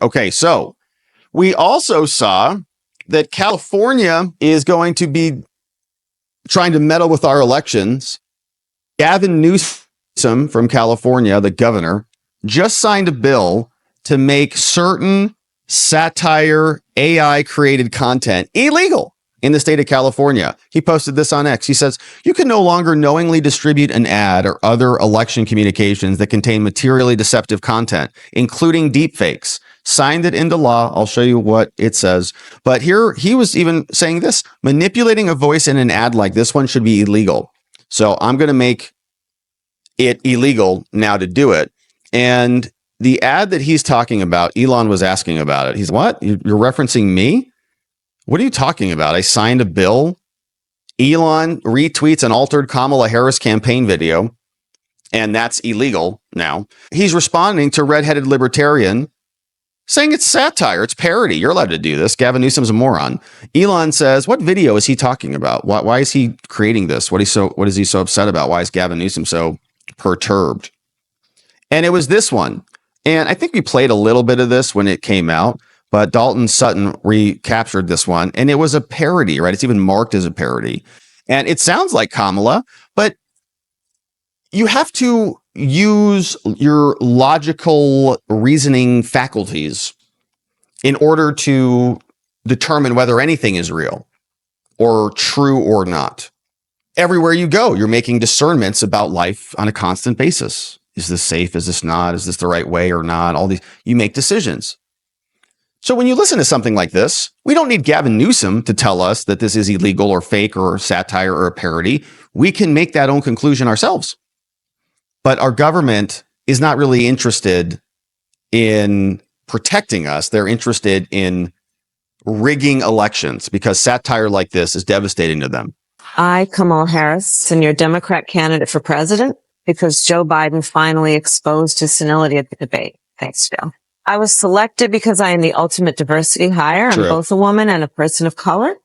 Okay, so we also saw that California is going to be trying to meddle with our elections. Gavin Newsom from California, the governor, just signed a bill to make certain satire AI created content illegal in the state of California. He posted this on X. He says, you can no longer knowingly distribute an ad or other election communications that contain materially deceptive content, including deepfakes. Signed it into law. I'll show you what it says. But here he was even saying this, manipulating a voice in an ad like this one should be illegal. So I'm going to make it illegal now to do it. And the ad that he's talking about, Elon was asking about it. He's, what? You're referencing me? What are you talking about? I signed a bill. Elon retweets an altered Kamala Harris campaign video, and that's illegal now. He's responding to redheaded libertarian saying it's satire, it's parody. You're allowed to do this. Gavin Newsom's a moron. Elon says, what video is he talking about? Why is he creating this? What is he so upset about? Why is Gavin Newsom so perturbed? And it was this one. And I think we played a little bit of this when it came out, but Dalton Sutton recaptured this one, and it was a parody, right? It's even marked as a parody. And it sounds like Kamala, but you have to use your logical reasoning faculties in order to determine whether anything is real or true or not. Everywhere you go, you're making discernments about life on a constant basis. Is this safe? Is this not? Is this the right way or not? All these, you make decisions. So when you listen to something like this, we don't need Gavin Newsom to tell us that this is illegal or fake or satire or a parody. We can make that own conclusion ourselves. But our government is not really interested in protecting us. They're interested in rigging elections because satire like this is devastating to them. I, Kamala Harris, and your Democrat candidate for president because Joe Biden finally exposed his senility at the debate. Thanks, Joe. I was selected because I am the ultimate diversity hire. I'm both a woman and a person of color.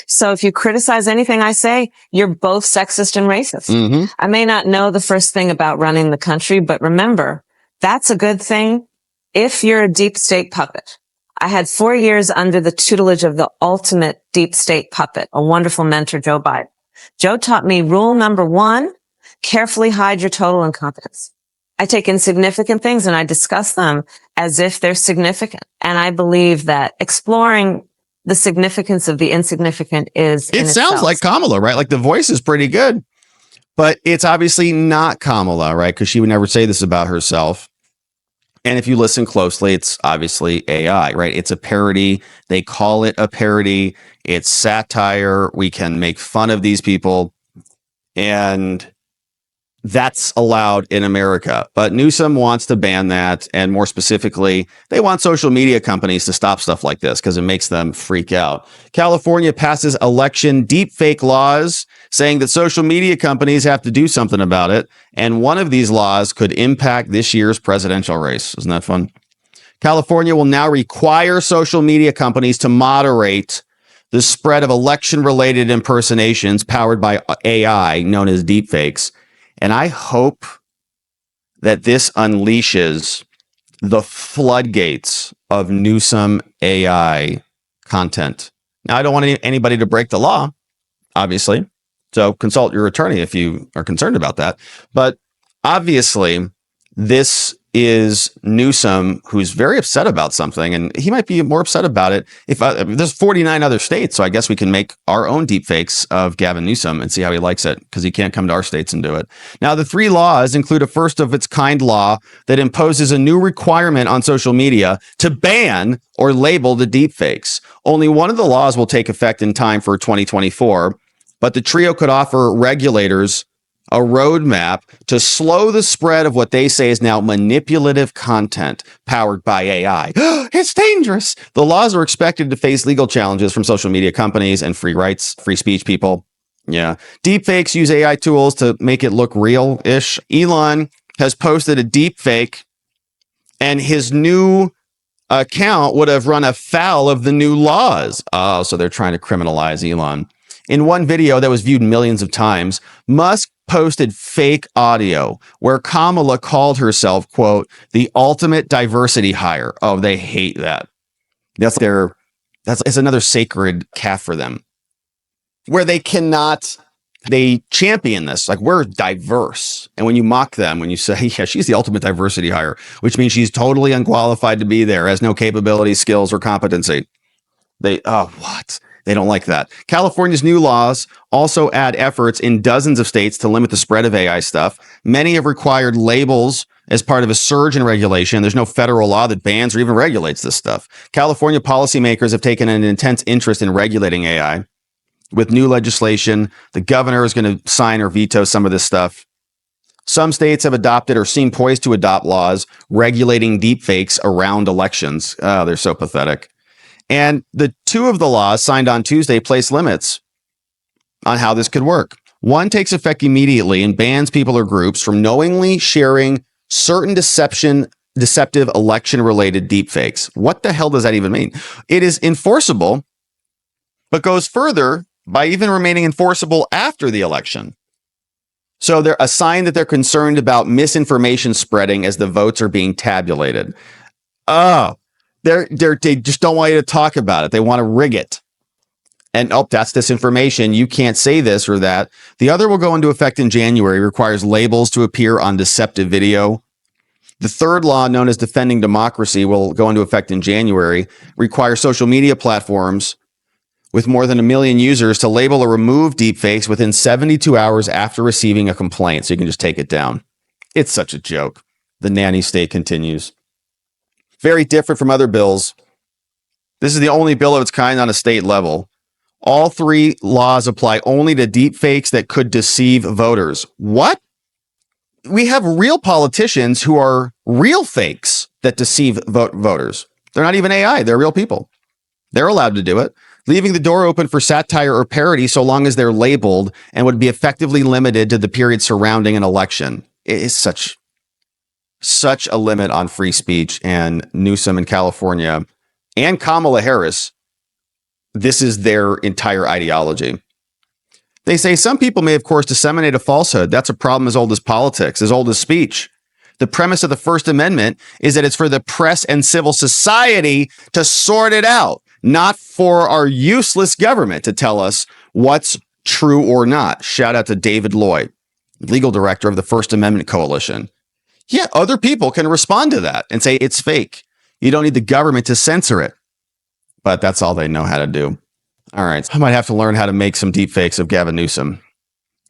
So if you criticize anything I say, you're both sexist and racist. Mm-hmm. I may not know the first thing about running the country, but remember, that's a good thing if you're a deep state puppet. I had 4 years under the tutelage of the ultimate deep state puppet, a wonderful mentor, Joe Biden. Joe taught me rule number 1, carefully hide your total incompetence. I take insignificant things and I discuss them as if they're significant. And I believe that exploring the significance of the insignificant is. It sounds like Kamala, right? Like the voice is pretty good, but it's obviously not Kamala, right? Because she would never say this about herself. And if you listen closely, it's obviously AI, right? It's a parody. They call it a parody. It's satire. We can make fun of these people. And that's allowed in America. But Newsom wants to ban that. And more specifically, they want social media companies to stop stuff like this because it makes them freak out. California passes election deepfake laws saying that social media companies have to do something about it. And one of these laws could impact this year's presidential race. Isn't that fun? California will now require social media companies to moderate the spread of election-related impersonations powered by AI, known as deepfakes. And I hope that this unleashes the floodgates of Newsom AI content. Now, I don't want anybody to break the law, obviously. So consult your attorney if you are concerned about that. But obviously, this is Newsom, who's very upset about something, and he might be more upset about it if there's 49 other states. So I guess we can make our own deepfakes of Gavin Newsom and see how he likes it, because he can't come to our states and do it. Now, the 3 laws include a first of its kind law that imposes a new requirement on social media to ban or label the deepfakes. Only one of the laws will take effect in time for 2024, but the trio could offer regulators a roadmap to slow the spread of what they say is now manipulative content powered by AI. It's dangerous. The laws are expected to face legal challenges from social media companies and free speech people. Yeah. Deepfakes use AI tools to make it look real-ish. Elon has posted a deepfake, and his new account would have run afoul of the new laws. Oh, so they're trying to criminalize Elon. In one video that was viewed millions of times, Musk posted fake audio where Kamala called herself, quote, the ultimate diversity hire. Oh, they hate that. It's another sacred calf for them, where they champion this. Like, we're diverse. And when you mock them, when you say, yeah, she's the ultimate diversity hire, which means she's totally unqualified to be there, has no capability, skills, or competency. They don't like that. California's new laws also add efforts in dozens of states to limit the spread of AI stuff. Many have required labels as part of a surge in regulation. There's no federal law that bans or even regulates this stuff. California policymakers have taken an intense interest in regulating AI. With new legislation, the governor is going to sign or veto some of this stuff. Some states have adopted or seem poised to adopt laws regulating deepfakes around elections. Oh, they're so pathetic. And the two of the laws signed on Tuesday place limits on how this could work. One takes effect immediately and bans people or groups from knowingly sharing certain deceptive election-related deepfakes. What the hell does that even mean? It is enforceable, but goes further by even remaining enforceable after the election. So they're a sign that they're concerned about misinformation spreading as the votes are being tabulated. Oh, they just don't want you to talk about it. They want to rig it. And that's disinformation. You can't say this or that. The other will go into effect in January, requires labels to appear on deceptive video. The third law, known as Defending Democracy, will go into effect in January, requires social media platforms with more than 1 million users to label or remove deepfakes within 72 hours after receiving a complaint. So you can just take it down. It's such a joke. The nanny state continues. Very different from other bills. This is the only bill of its kind on a state level. All three laws apply only to deepfakes that could deceive voters. What? We have real politicians who are real fakes that deceive voters. They're not even AI. They're real people. They're allowed to do it, leaving the door open for satire or parody so long as they're labeled and would be effectively limited to the period surrounding an election. It is such a limit on free speech. And Newsom in California and Kamala Harris, this is their entire ideology. They say some people may, of course, disseminate a falsehood. That's a problem as old as politics, as old as speech. The premise of the First Amendment is that it's for the press and civil society to sort it out, not for our useless government to tell us what's true or not. Shout out to David Lloyd, legal director of the First Amendment Coalition. Yeah, other people can respond to that and say it's fake. You don't need the government to censor it. But that's all they know how to do. All right. I might have to learn how to make some deepfakes of Gavin Newsom.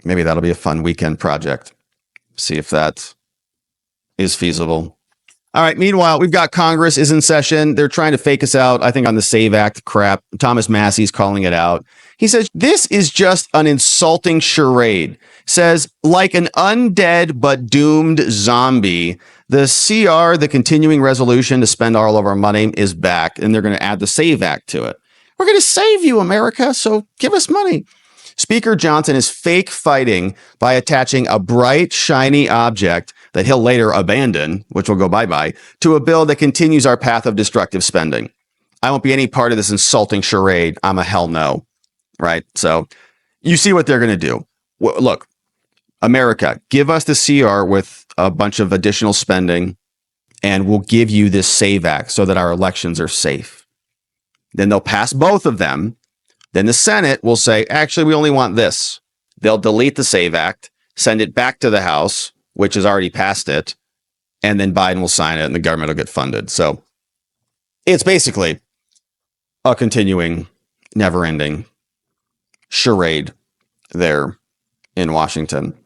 Maybe that'll be a fun weekend project. See if that is feasible. All right. Meanwhile, we've got Congress is in session. They're trying to fake us out, I think, on the SAVE Act crap. Thomas Massey's calling it out. He says, this is just an insulting charade. Says, like an undead but doomed zombie, the CR, the continuing resolution to spend all of our money, is back, and they're going to add the SAVE Act to it. We're going to save you, America, so give us money. Speaker Johnson is fake fighting by attaching a bright, shiny object that he'll later abandon, which will go bye-bye, to a bill that continues our path of destructive spending. I won't be any part of this insulting charade. I'm a hell no. Right? So you see what they're going to do. Look, America, give us the CR with a bunch of additional spending, and we'll give you this SAVE Act so that our elections are safe. Then they'll pass both of them. Then the Senate will say, actually, we only want this. They'll delete the SAVE Act, send it back to the House, which has already passed it, and then Biden will sign it and the government will get funded. So it's basically a continuing, never-ending charade there in Washington.